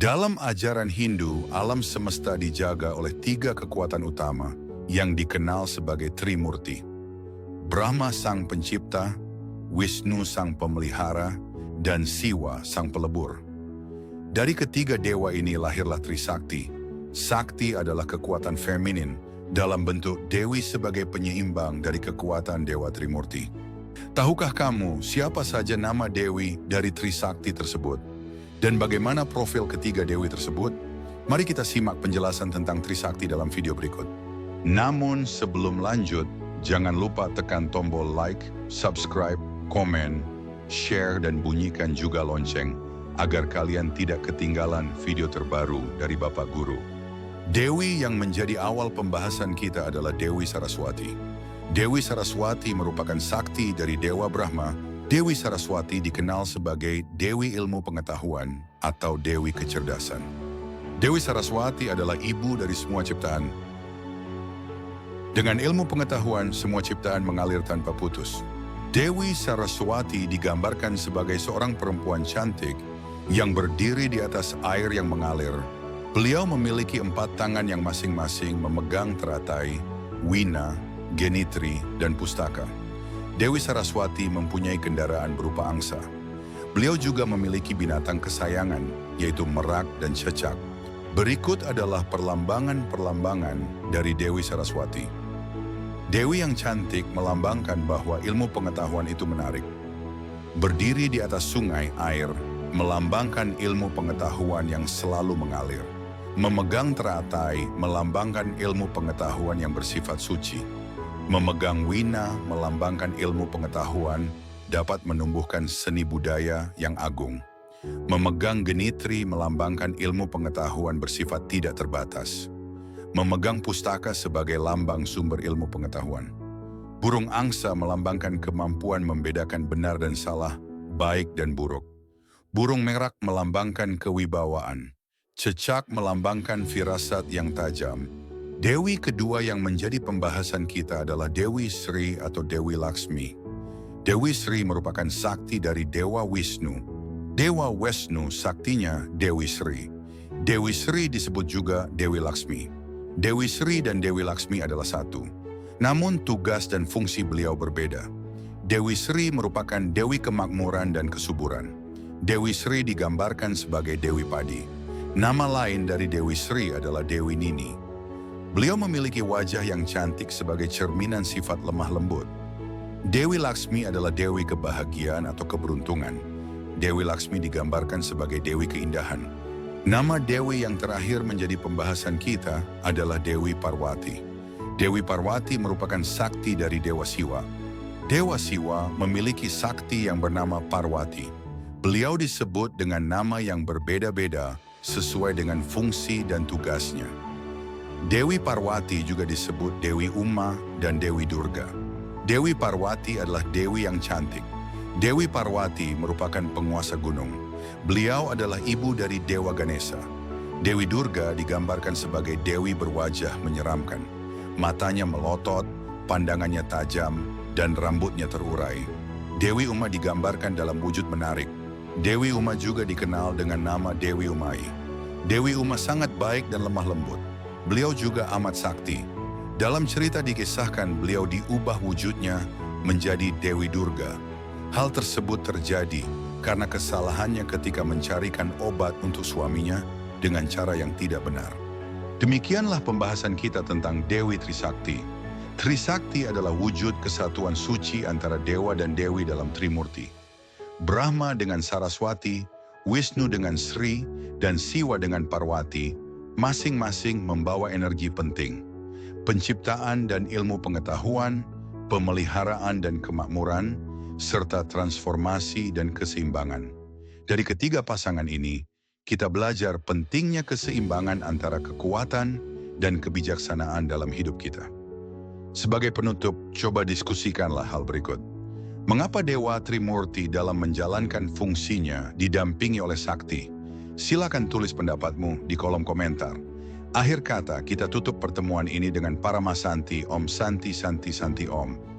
Dalam ajaran Hindu, alam semesta dijaga oleh tiga kekuatan utama yang dikenal sebagai Trimurti. Brahma sang pencipta, Wisnu sang pemelihara, dan Siwa sang pelebur. Dari ketiga dewa ini lahirlah Trisakti. Sakti adalah kekuatan feminin dalam bentuk Dewi sebagai penyeimbang dari kekuatan Dewa Trimurti. Tahukah kamu siapa saja nama Dewi dari Trisakti tersebut? Dan bagaimana profil ketiga Dewi tersebut? Mari kita simak penjelasan tentang Trisakti dalam video berikut. Namun sebelum lanjut, jangan lupa tekan tombol like, subscribe, komen, share, dan bunyikan juga lonceng agar kalian tidak ketinggalan video terbaru dari Bapak Guru. Dewi yang menjadi awal pembahasan kita adalah Dewi Saraswati. Dewi Saraswati merupakan sakti dari Dewa Brahma. Dewi Saraswati dikenal sebagai Dewi Ilmu Pengetahuan atau Dewi Kecerdasan. Dewi Saraswati adalah ibu dari semua ciptaan. Dengan ilmu pengetahuan, semua ciptaan mengalir tanpa putus. Dewi Saraswati digambarkan sebagai seorang perempuan cantik yang berdiri di atas air yang mengalir. Beliau memiliki 4 tangan yang masing-masing memegang teratai, wina, genitri, dan pustaka. Dewi Saraswati mempunyai kendaraan berupa angsa. Beliau juga memiliki binatang kesayangan, yaitu merak dan cecak. Berikut adalah perlambangan-perlambangan dari Dewi Saraswati. Dewi yang cantik melambangkan bahwa ilmu pengetahuan itu menarik. Berdiri di atas sungai air, melambangkan ilmu pengetahuan yang selalu mengalir. Memegang teratai melambangkan ilmu pengetahuan yang bersifat suci. Memegang wina melambangkan ilmu pengetahuan dapat menumbuhkan seni budaya yang agung. Memegang genitri melambangkan ilmu pengetahuan bersifat tidak terbatas. Memegang pustaka sebagai lambang sumber ilmu pengetahuan. Burung angsa melambangkan kemampuan membedakan benar dan salah, baik dan buruk. Burung merak melambangkan kewibawaan. Cecak melambangkan firasat yang tajam. Dewi kedua yang menjadi pembahasan kita adalah Dewi Sri atau Dewi Laksmi. Dewi Sri merupakan sakti dari Dewa Wisnu. Dewa Wisnu saktinya Dewi Sri. Dewi Sri disebut juga Dewi Laksmi. Dewi Sri dan Dewi Laksmi adalah satu. Namun tugas dan fungsi beliau berbeda. Dewi Sri merupakan Dewi kemakmuran dan kesuburan. Dewi Sri digambarkan sebagai Dewi Padi. Nama lain dari Dewi Sri adalah Dewi Nini. Beliau memiliki wajah yang cantik sebagai cerminan sifat lemah lembut. Dewi Laksmi adalah Dewi kebahagiaan atau keberuntungan. Dewi Laksmi digambarkan sebagai Dewi keindahan. Nama Dewi yang terakhir menjadi pembahasan kita adalah Dewi Parwati. Dewi Parwati merupakan sakti dari Dewa Siwa. Dewa Siwa memiliki sakti yang bernama Parwati. Beliau disebut dengan nama yang berbeda-beda sesuai dengan fungsi dan tugasnya. Dewi Parwati juga disebut Dewi Uma dan Dewi Durga. Dewi Parwati adalah Dewi yang cantik. Dewi Parwati merupakan penguasa gunung. Beliau adalah ibu dari Dewa Ganesha. Dewi Durga digambarkan sebagai Dewi berwajah menyeramkan. Matanya melotot, pandangannya tajam, dan rambutnya terurai. Dewi Uma digambarkan dalam wujud menarik. Dewi Uma juga dikenal dengan nama Dewi Umai. Dewi Uma sangat baik dan lemah lembut. Beliau juga amat sakti. Dalam cerita dikisahkan beliau diubah wujudnya menjadi Dewi Durga. Hal tersebut terjadi karena kesalahannya ketika mencarikan obat untuk suaminya dengan cara yang tidak benar. Demikianlah pembahasan kita tentang Dewi Trisakti. Trisakti adalah wujud kesatuan suci antara dewa dan dewi dalam Trimurti. Brahma dengan Saraswati, Wisnu dengan Sri, dan Siwa dengan Parwati, masing-masing membawa energi penting. Penciptaan dan ilmu pengetahuan, pemeliharaan dan kemakmuran, serta transformasi dan keseimbangan. Dari ketiga pasangan ini, kita belajar pentingnya keseimbangan antara kekuatan dan kebijaksanaan dalam hidup kita. Sebagai penutup, coba diskusikanlah hal berikut. Mengapa Dewa Trimurti dalam menjalankan fungsinya didampingi oleh sakti? Silakan tulis pendapatmu di kolom komentar. Akhir kata, kita tutup pertemuan ini dengan Paramasanti Om Santi Santi Santi Om.